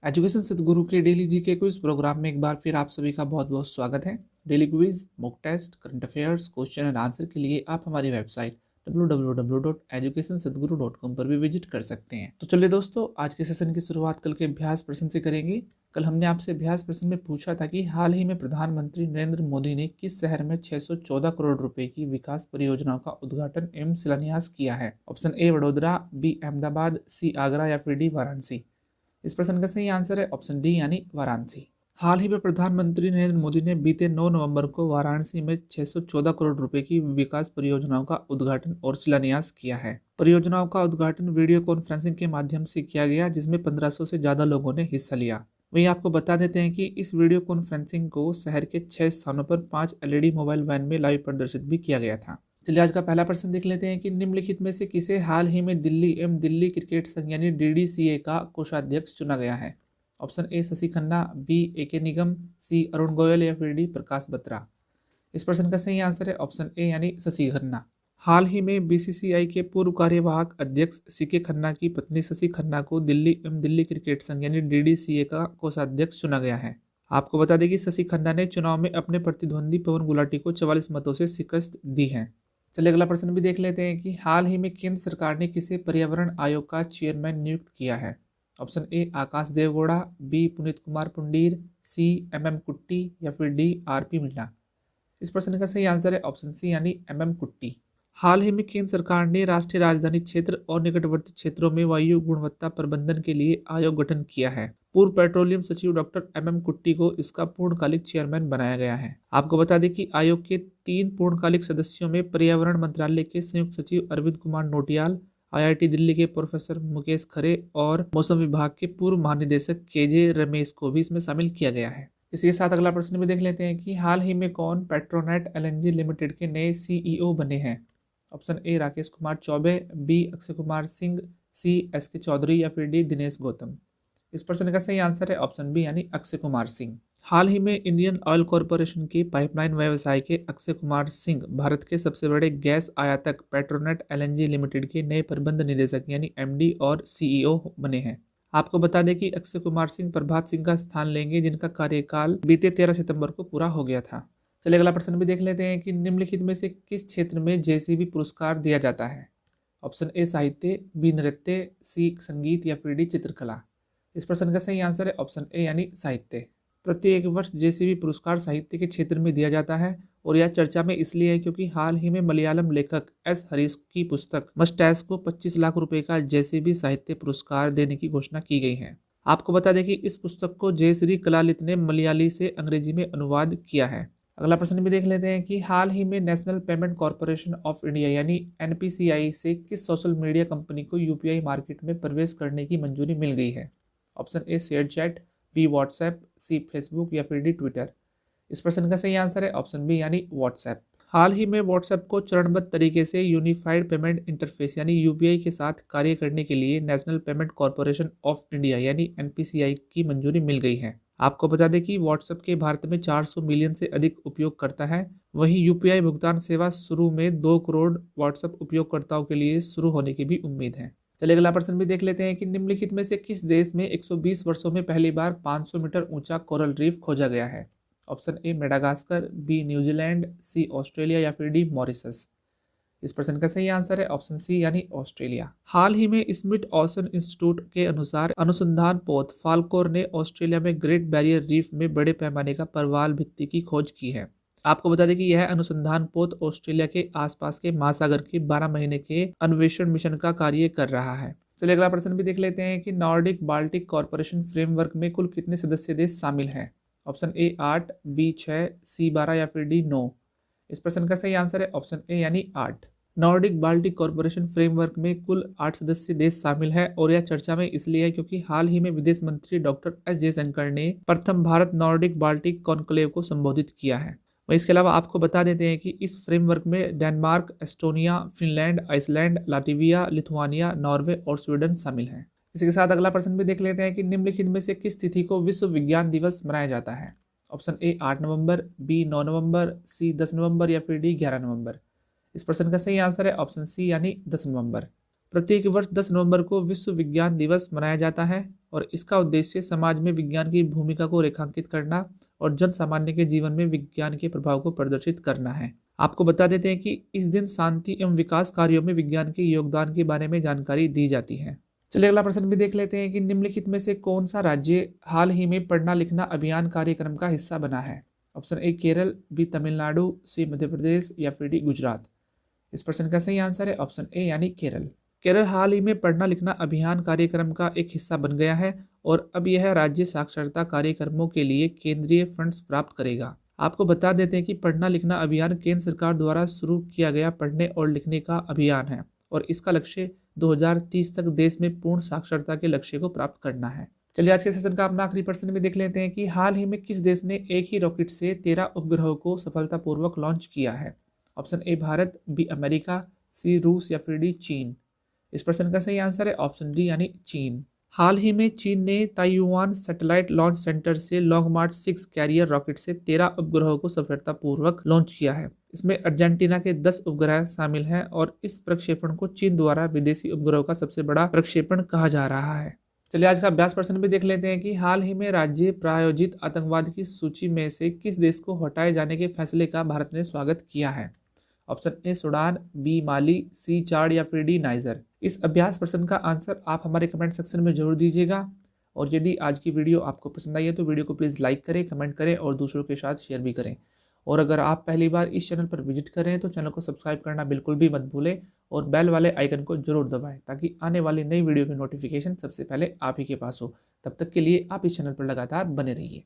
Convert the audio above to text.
Education सदगुरु के daily GK quiz programme में एक बार फिर आप सभी का बहुत बहुत स्वागत है। Daily quiz, mock test, current affairs, question and answer के लिए आप हमारी वेबसाइट www.educationsadguru.com पर भी विजिट कर सकते हैं। तो चलिए दोस्तों, आज के सेशन की शुरुआत कल के अभ्यास प्रश्न से करेंगे। कल हमने आपसे अभ्यास प्रश्न में पूछा था कि हाल ही में प्रधानमंत्री नरेंद्र मोदी ने किस शहर में 614 करोड़ रुपए की विकास परियोजनाओं का उद्घाटन एवं शिलान्यास किया है। Option A Vadodara, B Ahmedabad, C Agra या फिर डी वाराणसी। इस प्रश्न का सही आंसर है ऑप्शन डी यानी वाराणसी। हाल ही में प्रधानमंत्री नरेंद्र मोदी ने बीते 9 नवंबर को वाराणसी में 614 करोड़ रुपए की विकास परियोजनाओं का उद्घाटन और शिलान्यास किया है। परियोजनाओं का उद्घाटन वीडियो कॉन्फ्रेंसिंग के माध्यम से किया गया, जिसमें 1500 से ज्यादा लोगों ने हिस्सा लिया। वहीं आपको बता देते हैं कि इस वीडियो कॉन्फ्रेंसिंग को शहर के 6 स्थानों पर 5 एलईडी मोबाइल वैन में लाइव प्रदर्शित भी किया गया था। चलिए आज का पहला प्रश्न देख लेते हैं कि निम्नलिखित में से किसे हाल ही में दिल्ली एवं दिल्ली क्रिकेट संघ यानी डीडीसीए का कोषाध्यक्ष चुना गया है। Option A Shashi Khanna, B A K Nigam, C Arun Goyal या फिर डी प्रकाश बत्रा। इस प्रश्न का सही आंसर है ऑप्शन ए यानी शशि खन्ना। हाल ही में बीसीसीआई के पूर्व कार्यवाहक अध्यक्ष सीके खन्ना की पत्नी शशि खन्ना को दिल्ली एवं दिल्ली क्रिकेट संघ यानी डीडीसीए का कोषाध्यक्ष चुना गया है। आपको बता दें कि शशि खन्ना ने चुनाव में अपने प्रतिद्वंदी पवन गुलाटी को 44 मतों से शिकस्त दी है। चलिए अगला प्रश्न भी देख लेते हैं कि हाल ही में केंद्र सरकार ने किसे पर्यावरण आयोग का चेयरमैन नियुक्त किया है। Option A Akash Devegowda, B Puneet Kumar Pundir, C MM Kutty या फिर डी आरपी मीणा। इस प्रश्न का सही आंसर है ऑप्शन सी यानी एमएम कुट्टी। हाल ही में केंद्र सरकार ने राष्ट्रीय राजधानी क्षेत्र और निकटवर्ती क्षेत्रों में वायु गुणवत्ता प्रबंधन के लिए आयोग गठन किया है। पूर्व पेट्रोलियम सचिव डॉक्टर एमएम कुट्टी को इसका पूर्णकालिक चेयरमैन बनाया गया है। आपको बता दें कि आयोग के 3 पूर्णकालिक सदस्यों में पर्यावरण मंत्रालय के संयुक्त सचिव अरविंद कुमार नोटियाल, आईआईटी दिल्ली के प्रोफेसर मुकेश खरे और मौसम विभाग के पूर्व महानिदेशक केजे रमेश को भी इसमें शामिल किया गया है। इसी के साथ अगला प्रश्न भी देख लेते हैं कि हाल ही में कौन पेट्रोनेट एलएनजी लिमिटेड के नए सीईओ बने हैं। Option A Rakesh Kumar Choubey, B Akshay Kumar Singh, C SK Chaudhary या फिर डी दिनेश गौतम। इस प्रश्न का सही आंसर है ऑप्शन बी यानी अक्षय कुमार सिंह। हाल ही में इंडियन ऑयल कॉरपोरेशन के पाइपलाइन व्यवसाय के अक्षय कुमार सिंह भारत के सबसे बड़े गैस आयातक पेट्रोनेट एलएनजी लिमिटेड के नए प्रबंध निदेशक यानी एमडी और सीईओ बने हैं। आपको बता दें कि अक्षय कुमार सिंह प्रभात सिंह का स्थान लेंगे, जिनका कार्यकाल बीते 13 सितंबर को पूरा हो गया था। चलिए अगला प्रश्न भी देख लेते हैं कि निम्नलिखित में से किस क्षेत्र में जेसीबी पुरस्कार दिया जाता है। ऑप्शन ए साहित्य, बी नृत्य, सी संगीत या फिर डी चित्रकला। इस प्रश्न का सही आंसर है ऑप्शन ए यानी साहित्य। प्रत्येक वर्ष जेसीबी पुरस्कार साहित्य के क्षेत्र में दिया जाता है और यह चर्चा में इसलिए है क्योंकि हाल ही में मलयालम लेखक एस हरीश की पुस्तक मस्टैश को 25 लाख रुपए का जेसीबी साहित्य पुरस्कार देने की घोषणा की गई है। आपको बता दें कि इस पुस्तक को जयश्री कलालित ने मलयाली से अंग्रेजी में अनुवाद किया है। अगला प्रश्न भी देख लेते हैं कि हाल ही में national payment corporation of India यानी एनपीसीआई से किस सोशल मीडिया कंपनी को यूपीआई मार्केट में प्रवेश करने की मंजूरी मिल गई है। Option A ShareChat, B WhatsApp, C Facebook या फिर डी ट्विटर। इस प्रश्न का सही आंसर है ऑप्शन बी यानी व्हाट्सएप। हाल ही में व्हाट्सएप को चरणबद्ध तरीके से यूनिफाइड पेमेंट इंटरफेस यानी यूपीआई के साथ कार्य करने के लिए national payment corporation of India यानी एनपीसीआई की मंजूरी मिल गई है। आपको बता दें कि व्हाट्सएप के भारत में 400 मिलियन से अधिक उपयोगकर्ता है। वहीं यूपीआई भुगतान सेवा शुरू में 2 करोड़ व्हाट्सएप उपयोगकर्ताओं के लिए शुरू होने की भी उम्मीद है। चलिए अगला प्रश्न भी देख लेते हैं कि निम्नलिखित में से किस देश में 120 वर्षों में पहली बार 500 मीटर ऊंचा कोरल रीफ खोजा गया है। Option A Madagascar, B New Zealand, C Australia या फिर डी मॉरिशस। इस प्रश्न का सही आंसर है ऑप्शन सी यानी ऑस्ट्रेलिया। हाल ही में स्मिथ ओशन इंस्टीट्यूट के अनुसार अनुसंधान पोत फाल्कोर ने ऑस्ट्रेलिया में ग्रेट बैरियर रीफ में बड़े पैमाने का प्रवाल भित्ति की खोज की है। आपको बता दें कि यह अनुसंधान पोत ऑस्ट्रेलिया के आसपास के महासागर के 12 महीने के अन्वेषण मिशन का कार्य कर रहा है। चलिए अगला प्रश्न भी देख लेते हैं कि नॉर्डिक बाल्टिक कॉर्पोरेशन फ्रेमवर्क में कुल कितने सदस्य देश शामिल हैं। ऑप्शन ए 8, बी 6, सी 12 या फिर डी 9। इस प्रश्न का सही आंसर है ऑप्शन ए यानी 8। नॉर्डिक बाल्टिक कॉर्पोरेशन फ्रेमवर्क में कुल 8 सदस्य देश शामिल है और यह चर्चा में इसलिए है क्योंकि हाल ही में विदेश मंत्री डॉक्टर एस जयशंकर ने प्रथम भारत नॉर्डिक बाल्टिक कॉन्क्लेव को संबोधित किया है। वहीं इसके अलावा आपको बता देते हैं कि इस फ्रेमवर्क में Denmark, Estonia, Finland, Iceland, Latvia, Lithuania, Norway और स्वीडन शामिल हैं। इसी के साथ अगला प्रश्न भी देख लेते हैं कि निम्नलिखित में से किस तिथि को विश्व विज्ञान दिवस मनाया जाता है। ऑप्शन ए 8 नवंबर, बी 9 नवंबर, सी 10 नवंबर या फिर डी 11 नवंबर। इस प्रश्न का सही आंसर है ऑप्शन सी यानी 10 नवंबर। प्रत्येक वर्ष 10 नवंबर को विश्व विज्ञान दिवस मनाया जाता है और इसका उद्देश्य समाज में विज्ञान की भूमिका को रेखांकित करना और जन सामान्य के जीवन में विज्ञान के प्रभाव को प्रदर्शित करना है। आपको बता देते हैं कि इस दिन शांति एवं विकास कार्यों में विज्ञान के योगदान के बारे में जानकारी दी जाती है। चलिए अगला प्रश्न भी देख लेते हैं कि निम्नलिखित में से कौन सा राज्य हाल ही में पढ़ना लिखना अभियान कार्यक्रम का हिस्सा बना है। Option A Kerala, B Tamil Nadu, C Madhya Pradesh या फिर डी गुजरात। इस प्रश्न का सही आंसर है ऑप्शन ए यानी केरल। केरल हाल ही में पढ़ना लिखना अभियान कार्यक्रम का एक हिस्सा बन गया है और अब यह राज्य साक्षरता कार्यक्रमों के लिए केंद्रीय फंड्स प्राप्त करेगा। आपको बता देते हैं कि पढ़ना लिखना अभियान केंद्र सरकार द्वारा शुरू किया गया पढ़ने और लिखने का अभियान है और इसका लक्ष्य 2030 तक देश में पूर्ण साक्षरता के लक्ष्य को प्राप्त करना है। चलिए आज के सेशन का अपना आखिरी प्रश्न भी देख लेते हैं कि हाल ही में किस देश ने एक ही रॉकेट से 13 उपग्रहों को सफलतापूर्वक लॉन्च किया है। Option A Bharat, B America, C रूस या फिर डी चीन। इस प्रश्न का सही आंसर है ऑप्शन डी यानी चीन। हाल ही में चीन ने ताइवान सैटेलाइट लॉन्च सेंटर से लॉन्ग मार्च 6 कैरियर रॉकेट से 13 उपग्रहों को सफलतापूर्वक लॉन्च किया है। इसमें अर्जेंटीना के 10 उपग्रह शामिल हैं और इस प्रक्षेपण को चीन द्वारा विदेशी उपग्रहों का सबसे बड़ा प्रक्षेपण कहा जा रहा है। चलिए आज का अभ्यास प्रश्न भी देख लेते हैं कि हाल ही में राज्य प्रायोजित आतंकवाद की सूची में से किस देश को हटाए जाने के फैसले का भारत ने स्वागत किया है। ऑप्शन ए सूडान, बी माली, सी चाड या फिर डी नाइजर। इस अभ्यास प्रश्न का आंसर आप हमारे कमेंट सेक्शन में जरूर दीजिएगा और यदि आज की वीडियो आपको पसंद आई है तो वीडियो को प्लीज़ लाइक करें, कमेंट करें और दूसरों के साथ शेयर भी करें। और अगर आप पहली बार इस चैनल पर विजिट करें तो चैनल को सब्सक्राइब करना बिल्कुल भी मत भूलें और बेल वाले आइकन को जरूर दबाएं ताकि आने वाली नई वीडियो की नोटिफिकेशन सबसे पहले आप ही के पास हो। तब तक के लिए आप इस चैनल पर लगातार बने रहिए।